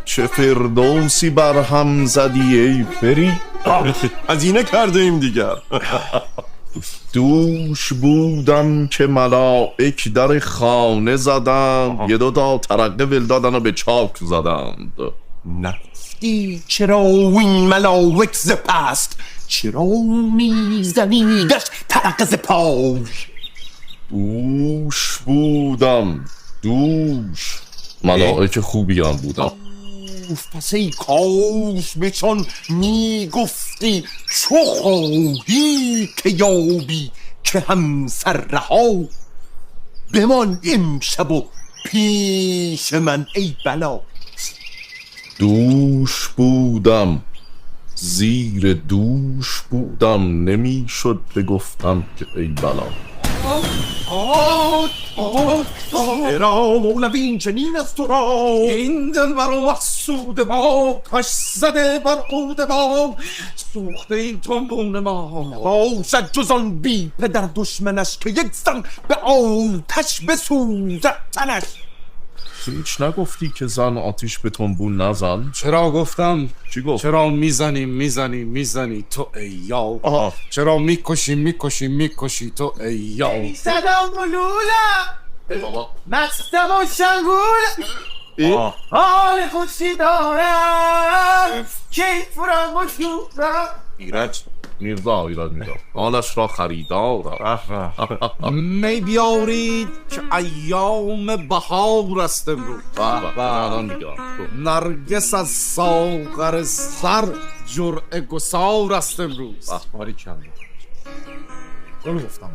چه فردوسی برهم زدی ای پری. هزینه کرده ایم دیگر. دوش بودم که ملائک در خانه زدند، یه دو ترقه ول دادن و به چاک زدند. نگفتی چرا این ملاک ز پست، چرا میزنیدش ترقه ز پای. دوش بودم، دوش ملائک خوبی هم بودم. پس ای کاش بچون میگفتی چو خواهی که یابی که همسر رها. بمان امشب و پیش من ای بلا. دوش بودم، زیر دوش بودم، نمیشد بگفتم که ای بلا. چرا مولوی چنین از تو را، این دل بر محسود ما، کش زده بر عود ما، سوخته این تنبون ما. باشد جز آن بی پدر دشمنش که یک زن به آتش بسوزد تنش. هیچ نگفتی که زن آتیش به تنبون نزن؟ چرا گفتم؟ چی گفت؟ چرا میزنی تو ای یاو. چرا میکشی تو ای یاو. صدام بلولا مستم و شنگول، حال خوشی دارم کیف فرم و شورم. ایرج میرزا حالش را خریدارم. می بیارید که ایام بهار است امروز. نرگس از ساغر سر جرعه گسار است امروز. گل گفتم،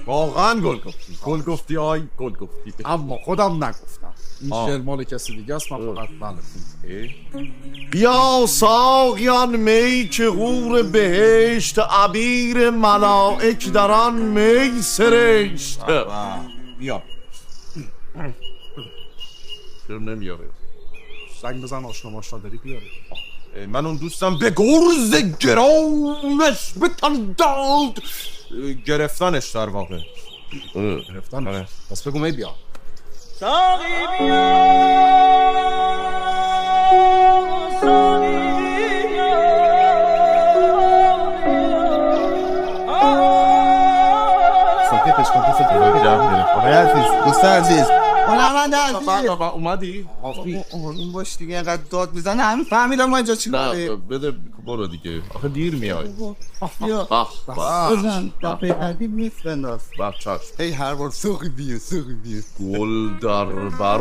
واقعا گل گفتی. گل گفتی آی گل گفتی. اما خودم نگفتم. این شعر مال کسی دیگه است، من فقط بیا ساقیان می که غور بهشت، عبیر ملائک در آن می سرشت. بیا چرا نمیاره؟ زنگ بزن آشنا ماشنا داری بیاری. من اون دوستم به گرز گرامش بتن داد. گرفتنش در واقع. گرفتن. پس بگو می بیا. ساقی بیا ساقی بیا. ساکتش کن پس دیگه جمع میره. آقای عزیز، دوست عزیز، هنرمند عزیز، اومدی؟ اون باش دیگه اینقدر داد میزنه همین فهمیدم ما اینجا چی نه کنیم. بده برو دیگه، آخه دیر میای. بیا بزن دفعه بعدی میفرنداز. چشم. هی هر بار ساقی بیا گل در بر